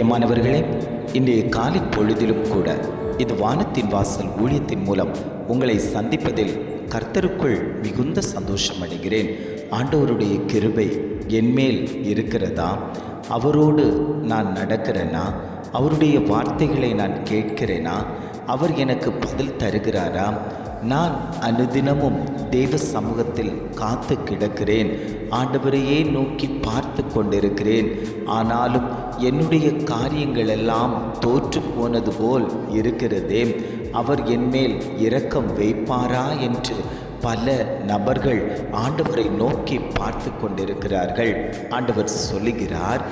பிரியமானவர்களே, இன்றைய காலை பொழுதிலும் கூட இது வானத்தின் வாசல் ஊழியத்தின் மூலம் உங்களை சந்திப்பதில் கர்த்தருக்குள் மிகுந்த சந்தோஷம் அடைகிறேன். ஆண்டவருடைய கிருபை என்மேல் இருக்கிறதா? அவரோடு நான் நடக்கிறேனா? அவருடைய வார்த்தைகளை நான் கேட்கிறேனா? அவர் எனக்கு பதில் தருகிறாரா? நான் அனுதினமும் தேவ சமூகத்தில் காத்து கிடக்கிறேன். ஆண்டவரையே நோக்கி பார்த்து கொண்டிருக்கிறேன். ஆனாலும் என்னுடைய காரியங்கள் எல்லாம் தோற்று போனது போல் இருக்கிறதே. அவர் என்மேல் இரக்கம் வைப்பாரா என்று பல நபர்கள் ஆண்டவரை நோக்கி பார்த்து கொண்டிருக்கிறார்கள். ஆண்டவர் சொல்லுகிறார்,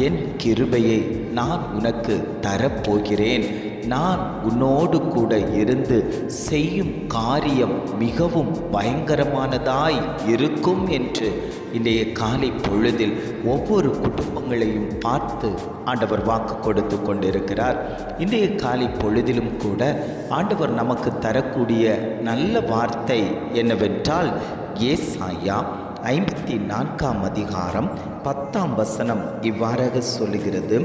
என் கிருபையை நான் உனக்கு தரப்போகிறேன். நான் உன்னோடு கூட இருந்து செய்யும் காரியம் மிகவும் பயங்கரமானதாய் இருக்கும் என்று இன்றைய காலை பொழுதில் ஒவ்வொரு குடும்பங்களையும் பார்த்து ஆண்டவர் வாக்கு கொடுத்து கொண்டிருக்கிறார். இன்றைய காலை பொழுதிலும் கூட ஆண்டவர் நமக்கு தரக்கூடிய நல்ல வார்த்தை என்னவென்றால், ஏசாயா 54 அதிகாரம் 10 இவ்வாறாக சொல்லுகிறது,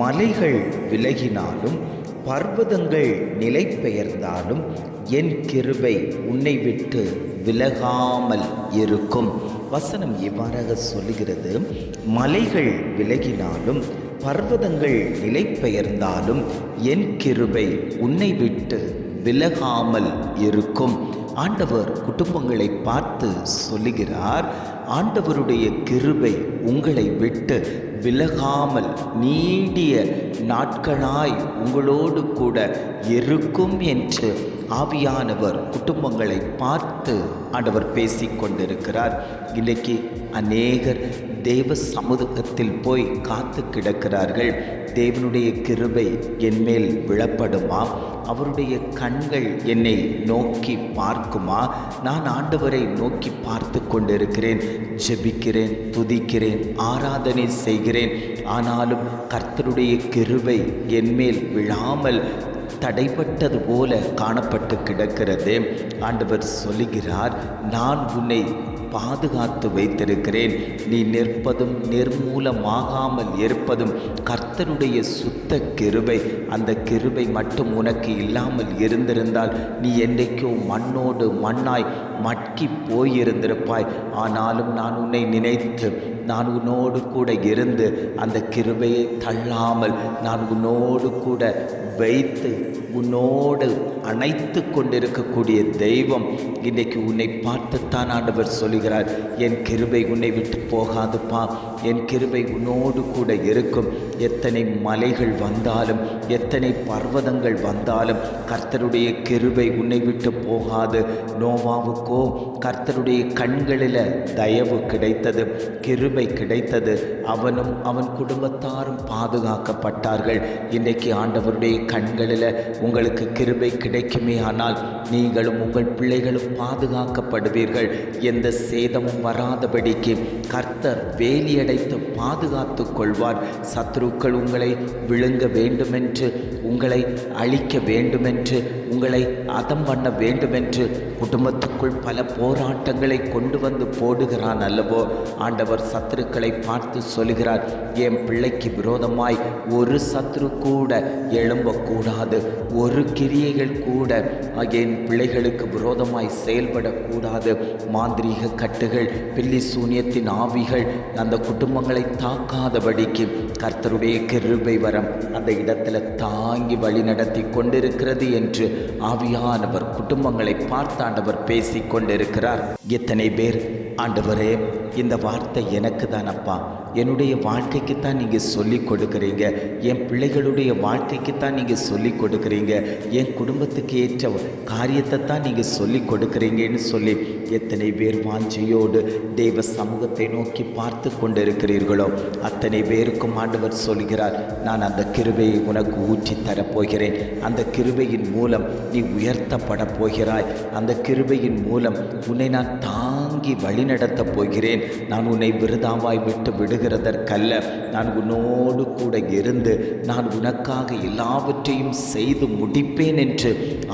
மலைகள் விலகினாலும் பர்வதங்கள் நிலை பெயர்ந்தாலும் என் கிருபை உன்னை விட்டு விலகாமல் இருக்கும். வசனம் இவ்வாறாக சொல்லுகிறது, மலைகள் விலகினாலும் பர்வதங்கள் நிலை பெயர்ந்தாலும் என் கிருபை உன்னை விட்டு விலகாமல் இருக்கும். ஆண்டவர் குடும்பங்களை பார்த்து சொல்லுகிறார், ஆண்டவருடைய கிருபை உங்களை விட்டு விலகாமல் நீடிய நாட்களாய் உங்களோடு கூட இருக்கும் என்று ஆவியானவர் குடும்பங்களை பார்த்து ஆண்டவர் பேசிக்கொண்டிருக்கிறார். இன்றைக்கு அநேகர் தேவ சமூகத்தில் போய் காத்து கிடக்கிறார்கள். தேவனுடைய கிருபை என்மேல் விழப்படுமா? அவருடைய கண்கள் என்னை நோக்கி பார்க்குமா? நான் ஆண்டவரை நோக்கி பார்த்து கொண்டிருக்கிறேன், ஜெபிக்கிறேன், துதிக்கிறேன், ஆராதனை செய்கிறேன். ஆனாலும் கர்த்தருடைய கிருபை என்மேல் விழாமல் தடைப்பட்டது போல காணப்பட்டு கிடக்கிறது. ஆண்டவர் சொல்லுகிறார், நான் உன்னை பாதுகாத்து வைத்திருக்கிறேன். நீ நிற்பதும் நிர்மூலமாகாமல் இருப்பதும் கர்த்தருடைய சுத்த கிருபை. அந்த கிருபை மட்டும் உனக்கு இல்லாமல் இருந்திருந்தால் நீ என்றைக்கோ மண்ணோடு மண்ணாய் மட்கி போயிருந்திருப்பாய். ஆனாலும் நான் உன்னை நினைத்து நான் உன்னோடு கூட இருந்து அந்த கிருபையை தள்ளாமல் நான் உன்னோடு கூட வைத்து உன்னோடு அணைத்து கொண்டிருக்கக்கூடிய தெய்வம் இன்றைக்கு உன்னை பார்த்துத்தான் ஆண்டவர் சொல்லுகிறார், என் கிருபை உன்னை விட்டு போகாதுப்பா, என் கிருபை உன்னோடு கூட இருக்கும். எத்தனை மலைகள் வந்தாலும் எத்தனை பர்வதங்கள் வந்தாலும் கர்த்தருடைய கிருபை உன்னை விட்டு போகாது. நோவாவுக்கோ கர்த்தருடைய கண்களில் தயவு கிடைத்தது, கிருபை கிடைத்தது. அவனும் அவன் குடும்பத்தாரும் பாதுகாக்கப்பட்டார்கள். இன்றைக்கு ஆண்டவருடைய கண்களில் உங்களுக்கு கிருபை கிடைக்குமே ஆனால் நீங்களும் உங்கள் பிள்ளைகளும் பாதுகாக்கப்படுவீர்கள். எந்த சேதமும் வராதபடிக்கு கர்த்தர் வேலியடைத்து பாதுகாத்து கொள்வார். சத்துருக்கள் உங்களை விழுங்க வேண்டுமென்று, உங்களை அழிக்க வேண்டுமென்று, உங்களை அதம் பண்ண வேண்டுமென்று குடும்பத்துக்குள் பல போராட்டங்களை கொண்டு வந்து போடுகிறான் அல்லவோ. ஆண்டவர் சத்துருக்களை பார்த்து சொல்கிறார், என் பிள்ளைக்கு விரோதமாய் ஒரு சத்துரு கூட எழும்பக்கூடாது, ஒரு கிரியைகள் கூட என் பிள்ளைகளுக்கு விரோதமாய் செயல்படக்கூடாது. மாந்திரீக கட்டுகள், பில்லி சூனியத்தின் ஆவிகள் அந்த குடும்பங்களை தாக்காதபடிக்கு கர்த்தருடைய கிருபை வரம் அந்த இடத்துல தாங்கி வழி நடத்தி கொண்டிருக்கிறது என்று ஆவியானவர் குடும்பங்களை பார்த்து ஆண்டவர் பேசி கொண்டிருக்கிறார். எத்தனை பேர், ஆண்டவரே இந்த வார்த்தை எனக்கு தானப்பா, என்னுடைய வாழ்க்கைக்கு தான் நீங்கள் சொல்லி கொடுக்குறீங்க, என் பிள்ளைகளுடைய வாழ்க்கைக்கு தான் நீங்கள் சொல்லி கொடுக்குறீங்க, என் குடும்பத்துக்கு ஏற்ற காரியத்தை தான் நீங்கள் சொல்லி கொடுக்குறீங்கன்னு சொல்லி எத்தனை பேர் வாஞ்சியோடு தேவ சமூகத்தை நோக்கி பார்த்து கொண்டிருக்கிறீர்களோ அத்தனை பேருக்கும் ஆண்டவர் சொல்கிறார், நான் அந்த கிருபையை உனக்கு ஊற்றி தரப்போகிறேன். அந்த கிருபையின் மூலம் நீ உயர்த்தப்பட போகிறாய். அந்த கிருபையின் மூலம் உன்னை நான் தாங்கி வழிநடத்தப் போகிறேன். நான் உன்னை விருதாவாய் விட்டு விடுகிறதற்கல்ல, நான் உன்னோடு கூட இருந்து நான் உனக்காக எல்லாவற்றையும் செய்து முடிப்பேன் என்று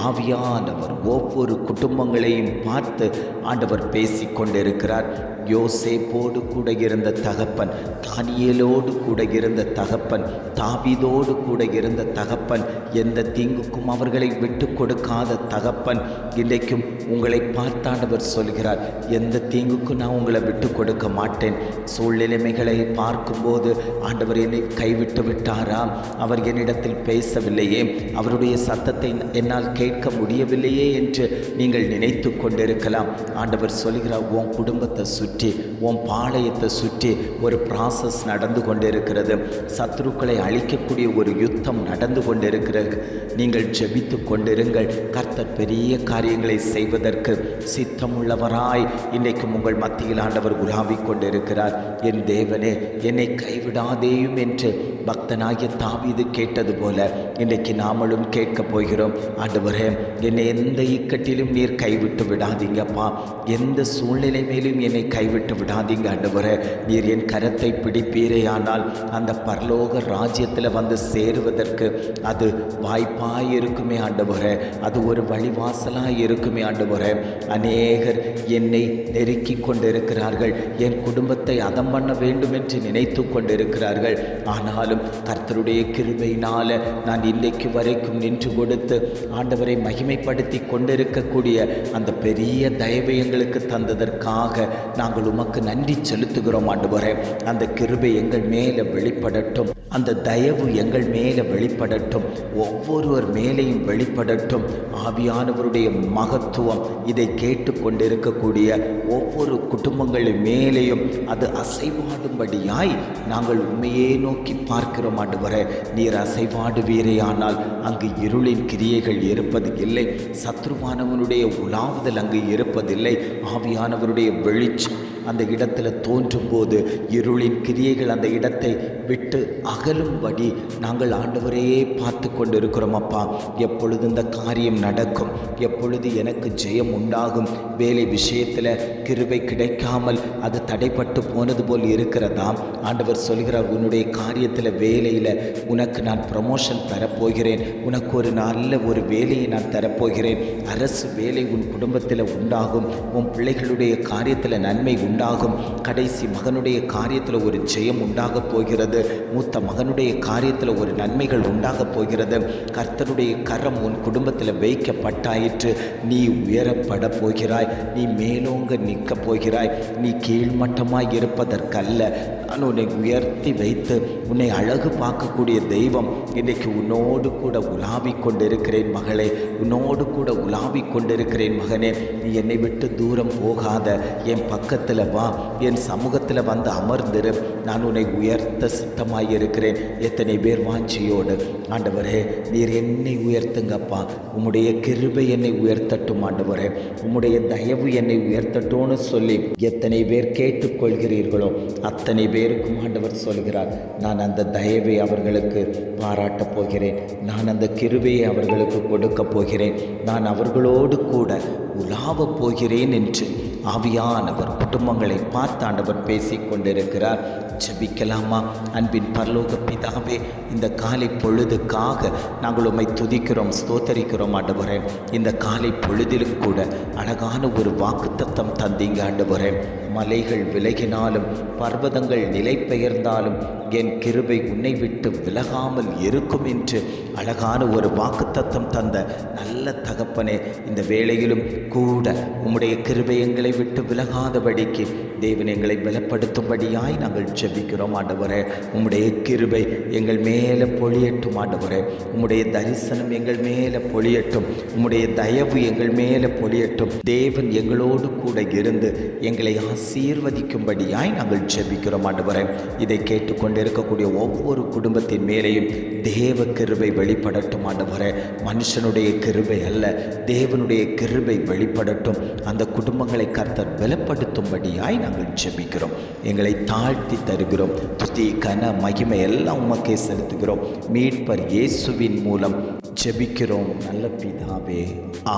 ஆவியானவர் ஒவ்வொரு குடும்பங்களையும் பார்த்து ஆண்டவர் பேசி கொண்டிருக்கிறார். யோசேப்போடு கூட இருந்த தகப்பன், தானியேலோடு கூட இருந்த தகப்பன், தாவீதோடு கூட இருந்த தகப்பன், எந்த தீங்குக்கும் அவர்களை விட்டு கொடுக்காத தகப்பன், இன்றைக்கும் உங்களை பார்த்தாண்டவர் சொல்கிறார், எந்த தீங்குக்கும் நான் உங்களை விட்டு கொடுக்க மாட்டேன். சூழ்நிலைமைகளை பார்க்கும்போது ஆண்டவர் என்னை கைவிட்டு விட்டாரா, அவர் என்னிடத்தில் பேசவில்லையே, அவருடைய சத்தத்தை என்னால் கேட்க முடியவில்லையே என்று நீங்கள் நினைத்து கொண்டிருக்கலாம். ஆண்டவர் சொல்கிறார், உன் குடும்பத்தை சுற்றி, உன் பாளையத்தை சுற்றி ஒரு ப்ராசஸ் நடந்து கொண்டிருக்கிறது. சத்துருக்களை அழிக்கக்கூடிய ஒரு யுத்தம் நடந்து கொண்டிருக்கிறது. நீங்கள் ஜெபித்து கொண்டிருங்கள். கர்த்தர் பெரிய காரியங்களை செய்வதற்கு சித்தமுள்ளவராய் இன்றைக்கும் உங்கள் மத்தியில் ஆண்டவர் உலாவிக் கொண்டிருக்கிறார். என் தேவனே, என்னை கைவிடாதேயும் என்று பக்தனாகிய தாவீது கேட்டது போல இன்றைக்கு நாமளும் கேட்க போகிறோம். ஆண்டவரே, என்னை எந்த இக்கட்டிலும் நீர் கைவிட்டு விடாதீங்கப்பா, எந்த சூழ்நிலை மேலும் என்னை கைவிட்டு விடாதீங்க ஆண்டவரே. நீர் என் கரத்தை பிடிப்பீரேயானால் அந்த பரலோக ராஜ்யத்தில் வந்து சேருவதற்கு அது வாய்ப்பாய் இருக்குமே ஆண்டவரே, அது ஒரு வழிவாசலாய் இருக்குமே ஆண்டவரே. அநேகர் என்னை நெருக்கி கொண்டிருக்கிறார்கள், என் குடும்பத்தை அதம் பண்ண வேண்டும் என்று நினைத்து கொண்டிருக்கிறார்கள். ஆனாலும் கர்த்தருடைய கிருபையினால நான் இன்றைக்கு வரைக்கும் நின்று கொடுத்து ஆண்டவரை மகிமைப்படுத்தி கொண்டிருக்கக்கூடிய அந்த பெரிய தயவை எங்களுக்கு தந்ததற்காக நாங்கள் உமக்கு நன்றி செலுத்துகிறோம் ஆண்டவரே. அந்த கிருபை எங்கள் மேலே வெளிப்படட்டும், அந்த தயவு எங்கள் மேலே வெளிப்படட்டும், ஒவ்வொருவர் மேலேயும் வெளிப்படட்டும். ஆவியானவருடைய மகத்துவம் இதை கேட்டு கொண்டிருக்கக்கூடிய ஒவ்வொரு குடும்பங்களின் மேலேயும் அது அசைவாடும்படியாய் நாங்கள் உண்மையே நோக்கி பார்க்கிறோம் ஆண்டவரே. நீர் அசைவாடுவீரேயானால் அங்கு இருளின் கிரியைகள் இருப்பது இல்லை, சத்ருவானவனுடைய உலாவுதல் அங்கு இருப்பதில்லை. ஆவியானவருடைய வெளிச்சம் அந்த இடத்துல தோன்றும் போது இருளின் கிரியைகள் அந்த இடத்தை விட்டு அகலும்படி நாங்கள் ஆண்டவரையே பார்த்து கொண்டு இருக்கிறோம் அப்பா. எப்பொழுது இந்த காரியம் நடக்கும், எப்பொழுது எனக்கு ஜெயம் உண்டாகும், வேலை விஷயத்தில் கிருபை கிடைக்காமல் அது தடைப்பட்டு போனது போல் இருக்கிறதா? ஆண்டவர் சொல்கிறார், உன்னுடைய காரியத்தில் வேலையில் உனக்கு நான் ப்ரமோஷன் தரப்போகிறேன், உனக்கு ஒரு நல்ல ஒரு வேலையை நான் தரப்போகிறேன், அரசு வேலை உன் குடும்பத்தில் உண்டாகும், உன் பிள்ளைகளுடைய காரியத்தில் நன்மை உண்டாகும், கடைசி மகனுடைய காரியத்தில் ஒரு ஜெயம் உண்டாகப் போகிறது, மூத்த மகனுடைய காரியத்தில் ஒரு நன்மைகள் உண்டாகப் போகிறது. கர்த்தருடைய கரம் உன் குடும்பத்தில் வைக்கப்பட்டாயிற்று. நீ உயரப்பட போகிறாய், நீ மேலோங்க நிற்கப் போகிறாய். நீ கீழ்மட்டமாய் இருப்பதற்கல்ல, நான் உன்னை உயர்த்தி வைத்து உன்னை அழகு பார்க்கக்கூடிய தெய்வம் இன்றைக்கு உன்னோடு கூட உலாவிக் கொண்டிருக்கிறேன் மகளே, உன்னோடு கூட உலாவிக் கொண்டிருக்கிறேன் மகனே. நீ என்னை விட்டு தூரம் போகாத, என் பக்கத்தில் வா, என் சமூகத்தில் வந்து அமர்ந்திரு, நான் உன்னை உயர்த்த சித்தமாயிருக்கிறேன். எத்தனை பேர் வாஞ்சியோடு, ஆண்டவரே நீர் என்னை உயர்த்துங்கப்பா, உம்முடைய கிருபை என்னை உயர்த்தட்டும் ஆண்டவரே, உம்முடைய தயவு என்னை உயர்த்தட்டும்னு சொல்லி எத்தனை பேர் கேட்டுக்கொள்கிறீர்களோ அத்தனை பேருக்கும் ஆண்டவர் சொல்கிறார், நான் அந்த தயவை அவர்களுக்கு பாராட்டப் போகிறேன், நான் அந்த கிருபையை அவர்களுக்கு கொடுக்க போகிறேன், நான் அவர்களோடு கூட உலாவப் போகிறேன் என்று ஆவியானவர் குடும்பங்களை பார்த்து ஆண்டவர் பேசிக் கொண்டிருக்கிறார். ஜெபிக்கலாமா? அன்பின் பரலோக பிதாவே, இந்த காலை பொழுதுக்காக நாங்கள் உம்மை துதிக்கிறோம், ஸ்தோத்தரிக்கிறோம் ஆண்டவரே. இந்த காலை பொழுதிலும் கூட அழகான ஒரு வாக்குத்தத்தம் தந்தீங்க ஆண்டவரே. மலைகள் விலகினாலும் பர்வதங்கள் நிலை பெயர்ந்தாலும் என் கிருபை உன்னை விட்டு விலகாமல் இருக்கும் என்று அழகான ஒரு வாக்குத்தத்தம் தந்த நல்ல தகப்பனே, இந்த வேளையிலும் கூட உம்முடைய கிருபை எங்களை விட்டு விலகாதபடிக்கு தேவன் எங்களை பலப்படுத்தும்படியாய் நாங்கள் ஜெபிக்கிறோம் ஆண்டவரே. உம்முடைய கிருபை எங்கள் மேலே பொழியட்டும் ஆண்டவரே, உம்முடைய தரிசனம் எங்கள் மேலே பொழியட்டும், உம்முடைய தயவு எங்கள் மேலே பொழியட்டும். தேவன் எங்களோடு கூட இருந்து எங்களை ஆசீர்வதிக்கும்படியாய் நாங்கள் ஜெபிக்கிறோம் ஆண்டவரே. இதை கேட்டுக்கொண்டிருக்கக்கூடிய ஒவ்வொரு குடும்பத்தின் மேலேயும் தேவ கிருபை வெளிப்படட்டும் ஆண்டவரே. மனுஷனுடைய கிருபை அல்ல, தேவனுடைய கிருபை வெளிப்படட்டும். அந்த குடும்பங்களை கர்த்தர் பலப்படுத்தும்படியாய் நாங்கள் ஜெபிக்கிறோம். எங்களை தாழ்த்தி தருகிறோம். துதி கன மகிமை எல்லாம் உமக்கே செலுத்துகிறோம். மீட்பர் இயேசுவின் மூலம் ஜெபிக்கிறோம் நல்ல பிதாவே.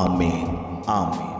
ஆமென், ஆமென்.